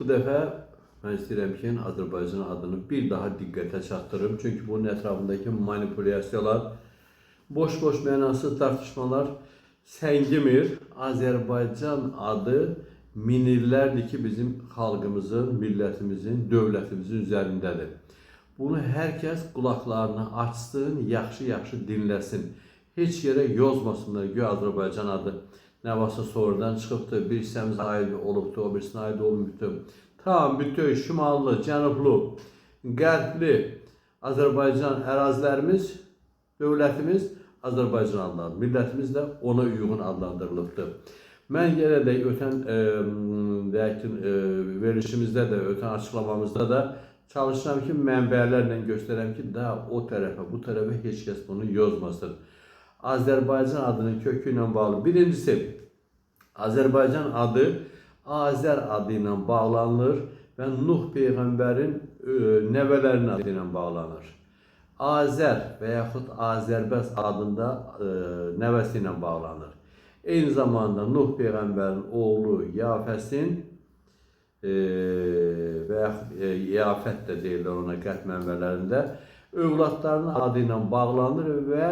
Bu dəfə mən istəyirəm ki, Azərbaycan adını bir daha diqqətə çatdırım. Çünki bunun ətrafındakı manipulyasiyalar, boş-boş mənasız tartışmalar səngimir. Azərbaycan adı min illərdir ki, bizim xalqımızın, millətimizin, dövlətimizin üzərindədir. Bunu hər kəs qulaqlarını açsın, yaxşı-yaxşı dinləsin. Heç yerə yozmasınlar ki, Azərbaycan adı nə varsa sonradan çıxıbdır, bir hissəmiz aid olubdur, o birisinə aid olmubdur. Tam bütün şimallı, cənublu, qərbli Azərbaycan ərazilərimiz, dövlətimiz Azərbaycan adlanır. Millətimiz də ona uyğun adlandırılıbdır. Mən yenə də ötən verilişimizdə də, ötən açıqlamamızda da çalışıram ki, mənbələrlə göstərəm ki, daha o tərəfə, bu tərəfə heç kəs bunu yozmasın. Azərbaycan adının kökü ilə bağlı. Birincisi, Azərbaycan adı Azər adı ilə bağlanır və Nuh Peyğəmbərin nəvələrinin adı ilə bağlanır. Azər və yaxud Azərbəs adında nəvəsi ilə bağlanır. Eyni zamanda Nuh Peyğəmbərin oğlu Yafəsin və yaxud Yafət də deyirlər ona qərb mənbələrində, övladlarının adı ilə bağlanır və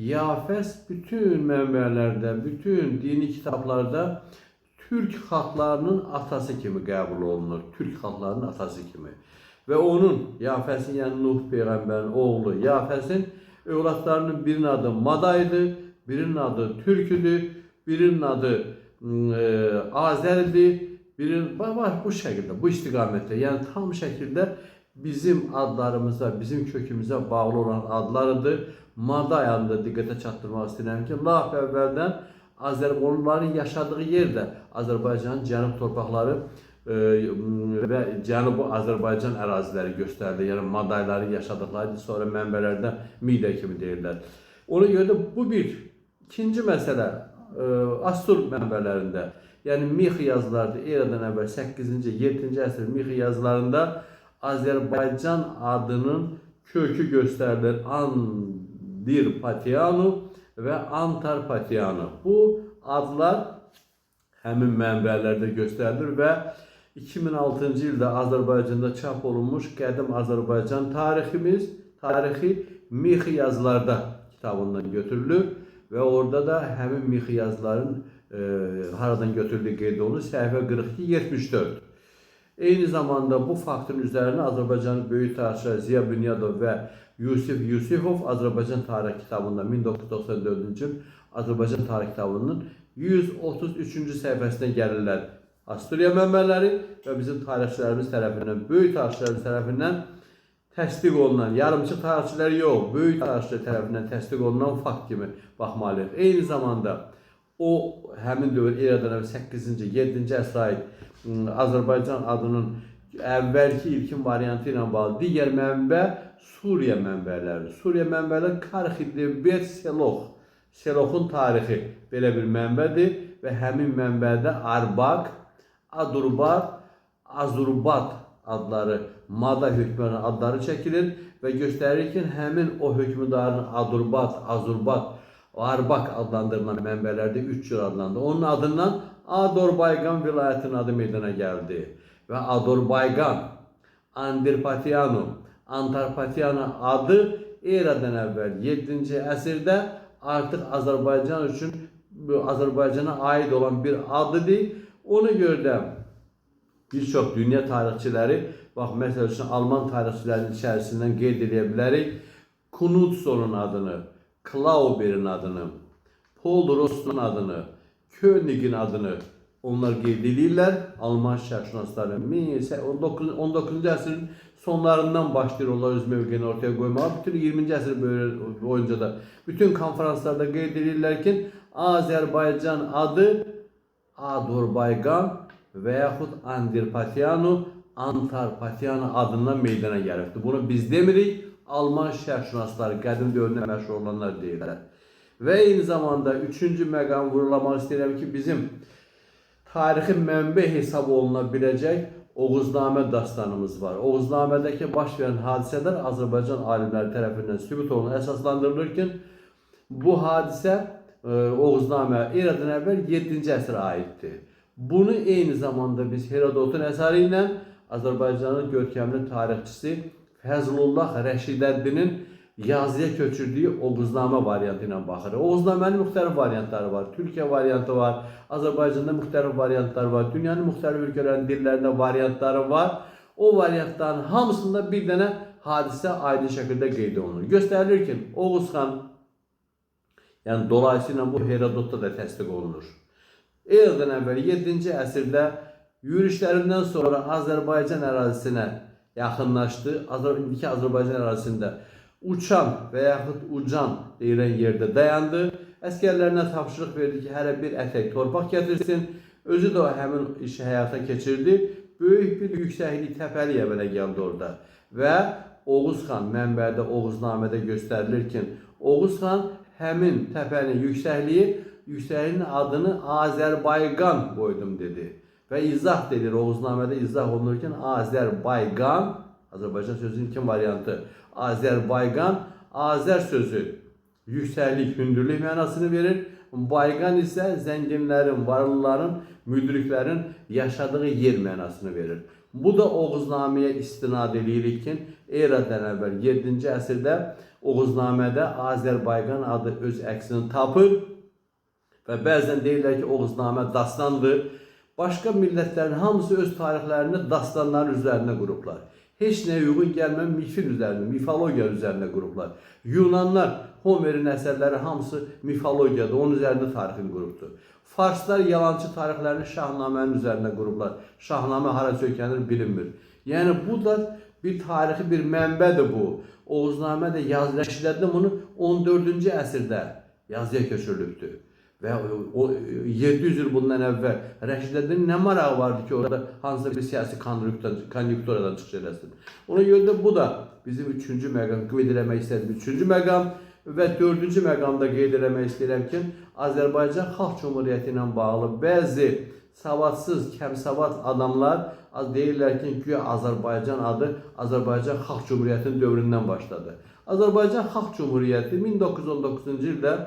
Yafəs bütün mənbələrdə, bütün dini kitablarda Türk xalqlarının atası kimi qəbul olunur. Türk xalqlarının atası kimi. Və onun, Yafəsin, yəni Nuh Peyğəmbərin oğlu Yafəsin övladlarının birinin adı Madaydı, birinin adı Türküdür, birinin adı Azəridir, birinin var bu şəkildə, bu istiqamətdə. Yəni tam şəkildə bizim adlarımıza, bizim kökümüzə bağlı olan adlarıdır. Maday adında diqqətə çatdırmaq istəyirəm ki, lap əvvəldən onların yaşadığı yer də Azərbaycanın cənub torpaqları və Cənubi Azərbaycan əraziləri göstərilir. Yəni Madayların yaşadıqları, sonra mənbələrdə Midə kimi deyirlər. Ona görə də bu bir. İkinci məsələ, Asur mənbələrində, yəni Mix yazılarında, eradan əvvəl 8-ci, 7-ci əsr Mix yazılarında Azərbaycan adının kökü göstərilir. Andirpatianu və Antarpatianu. Bu adlar həmin mənbələrdə göstərilir və 2006-cı ildə Azərbaycanda çap olunmuş Qədim Azərbaycan tarixi Mix yazılarda kitabından götürülür və orada da həmin Mix yazıların haradan götürüldüyü qeyd olunur. Səhifə 42-74. Eyni zamanda bu faktın üzərinə Azərbaycanın böyük tarixçiləri Ziya Bünyadov və Yusif Yusifov Azərbaycan tarix kitabında 1994-cü il Azərbaycan tarix kitabının 133-cü səhifəsində gəlirlər. Asturiya mənbələri və bizim tarixçilərimiz tərəfindən, böyük tarixçilərimiz tərəfindən təsdiq olunan, yarımçıq tarixçilər yox, böyük tarixçilər tərəfindən təsdiq olunan fakt kimi baxmalıyıq. Eyni zamanda o həmin dövr eradan əvvəl 8-ci, 7-ci əsrə aid Azərbaycan adının əvvəlki ilkin variantı ilə bağlı digər mənbə Suriya mənbələri. Suriya mənbələri Karxidebet Seloxun tarixi belə bir mənbədir və həmin mənbədə Arbaq, Adurbat, Azurbat adları, Mada hökmdarının adları çəkilir və göstərir ki, həmin o hökmdarın Adurbat, Azurbat, Arbaq adlandırılan mənbələrdə 3 cür adlandı. Onun adından Adorbayqan vilayətinin adı meydana gəldi və Adorbayqan, Andirpatianu, Antarpatianu adı eradan əvvəl 7-ci əsrdə artıq Azərbaycan üçün Azərbaycana aid olan bir adıdır. Ona görə də bir çox dünya tarixçiləri, bax məsəl üçün Alman tarixçilərinin içərisindən qeyd edə bilərik Knutsonun adını, Klauber'in adını, Paul Rost'un adını, König'in adını onlar qeyd edirlər. Alman şərqşünasları 19-cu əsrin sonlarından başlayır onlar öz mövqeyini ortaya qoymağa. Bütün 20-ci əsr boyunca da bütün konferanslarda qeyd edirlər ki, Azərbaycan adı Adorbayqan və yaxud Andirpatianu, Antarpatianu adından meydana gəlibdir. Bunu biz demirik, Alman şərqşünasları, qədim dövründə məşhur olanlar deyirlər. Və eyni zamanda 3-cü məqam vurulamaq istəyirəm ki, bizim tarixi mənbə hesab oluna biləcək Oğuznamə dastanımız var. Oğuznamədəki baş verən hadisələr Azərbaycan alimləri tərəfindən sübut olunur, əsaslandırılır ki, bu hadisə Oğuznamə eradan əvvəl 7-ci əsrə aiddir. Bunu eyni zamanda biz Herodotun əsəri ilə Azərbaycanın görkəmli tarixçisi Fəzlullah Rəşidəddinin yazıya köçürdüyü Oğuznamə variantı ilə baxırıq. Oğuznamənin müxtəlif variantları var. Türkiyə variantı var. Azərbaycanda müxtəlif variantlar var. Dünyanın müxtəlif ölkələrinin dillərində variantları var. O variantların hamısında bir dənə hadisə aydın şəkildə qeyd olunur. Göstərilir ki, Oğuz xan, yəni dolayısıyla bu Herodotda da təsdiq olunur. Eradan əvvəl 7-ci əsrdə yürüşlərindən sonra Azərbaycan ərazisinə yaxınlaşdı. İndiki Azərbaycan ərazisində Uçan və yaxud Ucan deyilən yerdə dayandı. Əskərlərinə tapşırıq verdi ki, hərə bir ətək torpaq gətirsin. Özü də həmin işi həyata keçirdi. Böyük bir yüksəklik, təpəlik əmələ gəldi orada. Və Oğuz xan mənbədə, Oğuznamədə göstərilir ki, Oğuz xan həmin təpənin yüksəkliyin adını Azərbayqan qoydum dedi. Və izah edilir, Oğuznamədə izah olunurkən Azərbayqan, Azərbaycan sözünün kim variantı? Azərbayqan, Azər sözü yüksəklik, hündürlük mənasını verir. Bayqan isə zənginlərin, varlıların, müdriklərin yaşadığı yer mənasını verir. Bu da Oğuznaməyə istinad edirik ki, eradan əvvəl 7-ci əsrdə Oğuznamədə Azərbayqan adı öz əksini tapır və bəzən deyirlər ki, Oğuznamə dastandır. Başqa millətlərin hamısı öz tarixlərini dastanların üzərində qurublar. Heç nəyə uyğun gəlmən mifin üzərində, mifologiya üzərində qurublar. Yunanlar, Homerin əsərləri hamısı mifologiyadır, onun üzərində tarixini qurubdur. Farslar yalançı tarixlərini Şahnamənin üzərində qurublar. Şahnamə hara söykənir bilinmir. Yəni bu da bir tarixi bir mənbədir bu. Oğuznamə də Rəşidəddin bunu 14-cü əsrdə yazıya köçürülübdür. Və 700 il bundan əvvəl Rəşidəddinin nə marağı vardı ki, orada hansısa bir siyasi konjunkturadan çıxış eləsin. Ona görə də bu da bizim 3-cü məqam, qeyd eləmək istədiyim 3-cü məqam və 4-cü məqamda qeyd eləmək istəyirəm ki, Azərbaycan Xalq Cumhuriyyəti ilə bağlı bəzi savadsız, kəmsavad adamlar deyirlər ki, güya Azərbaycan adı Azərbaycan Xalq Cumhuriyyətinin dövründən başladı. Azərbaycan Xalq Cumhuriyyəti 1919-cu ildə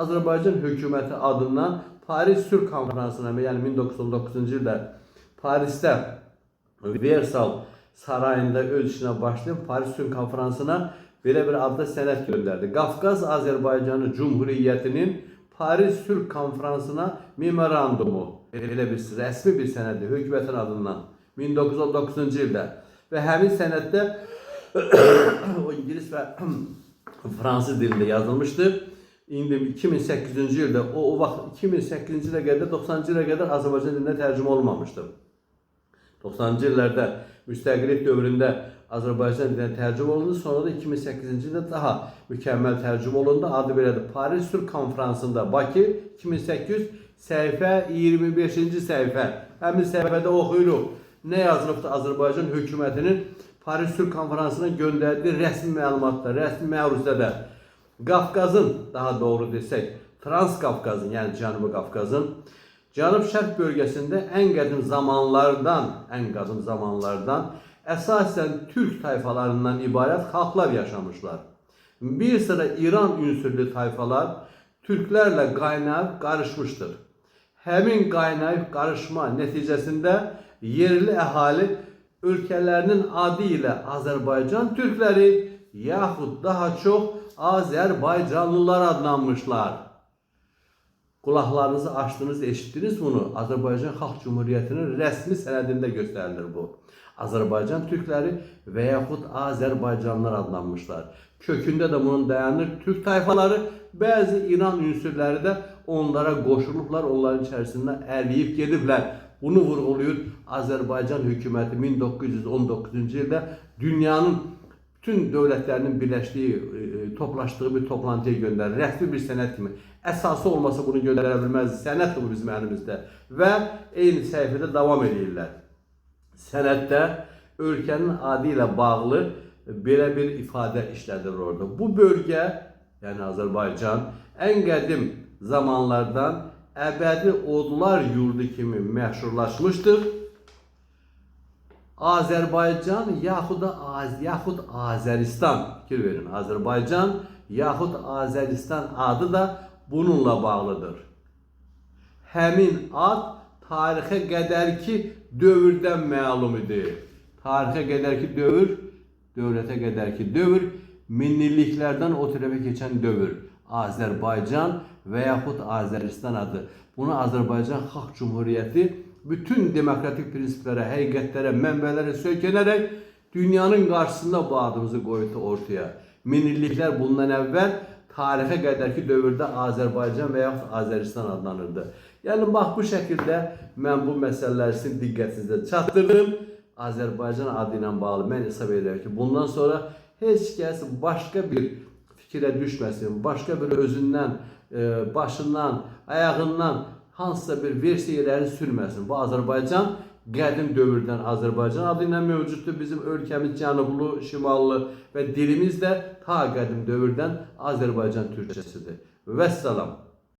Azərbaycan hökuməti adından Paris Sülh Konfransına, yəni 1919-cu ildə Parisdə Versal sarayında öz işinə başlayıb Paris Sülh Konfransına belə bir adda sənəd göndərdi. Qafqaz Azərbaycanı Cumhuriyyətinin Paris Sülh Konfransına memorandumu, belə bir rəsmi bir sənədi hökumətin adından 1919-cu ildə və həmin sənəddə o İngilis və Fransız dilində yazılmışdı. İndi 2008-ci ildə, o vaxt 2008-ci ilə qədər, 90-cı ilə qədər Azərbaycan dilində tərcümə olmamışdı. 90-cı illərdə müstəqillik dövründə Azərbaycan dilinə tərcümə olundu, sonra da 2008-ci ildə daha mükəmməl tərcümə olundu. Adı belədir, Paris Sülh Konfransında Bakı 2800 səhifə 25-ci səhifə. Həmin səhifədə oxuyuruq. Nə yazılıbdır Azərbaycan hökumətinin Paris Sülh Konfransına göndərdiyi rəsmi məlumatda, rəsmi məruzədə. Qafqazın, daha doğru desək, Transkafqazın, yəni Cənubi Qafqazın Cənub-Şərq bölgəsində ən qədim zamanlardan əsasən türk tayfalarından ibarət xalqlar yaşamışlar. Bir sıra İran ünsürlü tayfalar türklərlə qaynayıb qarışmışdır. Həmin qaynayıb qarışma nəticəsində yerli əhali ölkələrinin adı ilə Azərbaycan türkləri yaxud daha çox Azərbaycanlılar adlanmışlar. Qulaqlarınızı açdınız, eşitdiniz bunu. Azərbaycan Xalq Cumhuriyyətinin rəsmi sənədində göstərilir bu. Azərbaycan türkləri və yaxud Azərbaycanlılar adlanmışlar. Kökündə də bunun dayanır türk tayfaları, bəzi İran ünsürləri də onlara qoşulublar, onların içərisində əriyib gediblər. Bunu vurğuluyur Azərbaycan hökuməti 1919-cu ildə dünyanın bütün dövlətlərinin birləşdiyi, toplaşdığı bir toplantıya göndərir. Rəsmi bir sənəd kimi. Əsası olmasa bunu göndərə bilməzdi. Sənəddir bu bizim əlimizdə. Və eyni səhifədə davam edirlər. Sənəddə ölkənin adı ilə bağlı belə bir ifadə işlədilir orada. Bu bölgə, yəni Azərbaycan, ən qədim zamanlardan əbədi odlar yurdu kimi məşhurlaşmışdır. Azərbaycan yaxud Azəristan, fikir verin, Azərbaycan yaxud Azəristan adı da bununla bağlıdır. Həmin ad tarixə qədərki dövrdən məlum idi. Tarixə qədərki dövr, dövlətə qədərki dövr, milliliklərdən o tərəfə keçən dövr. Azərbaycan və yaxud Azəristan adı. Bunu Azərbaycan Xalq Cümhuriyyəti bütün demokratik prinsiplərə, həqiqətlərə, mənbələrə söykənərək dünyanın qarşısında bu adımızı qoydu ortaya. Milliliklər bundan əvvəl tarixə qədərki dövrdə Azərbaycan və yaxud Azəristan adlanırdı. Yəni, bax, bu şəkildə mən bu məsələləri sizin diqqətinizə çatdırdım. Azərbaycan adı ilə bağlı mən hesab edirəm ki, bundan sonra heç kəs başqa bir fikrə düşməsin, başqa bir özündən, başından, ayağından hansısa bir versiyaları sürməsin. Bu Azərbaycan qədim dövrdən Azərbaycan adı ilə mövcuddur. Bizim ölkəmiz cənublu, şimallı və dilimiz də ta qədim dövrdən Azərbaycan türkçəsidir. Vəssalam.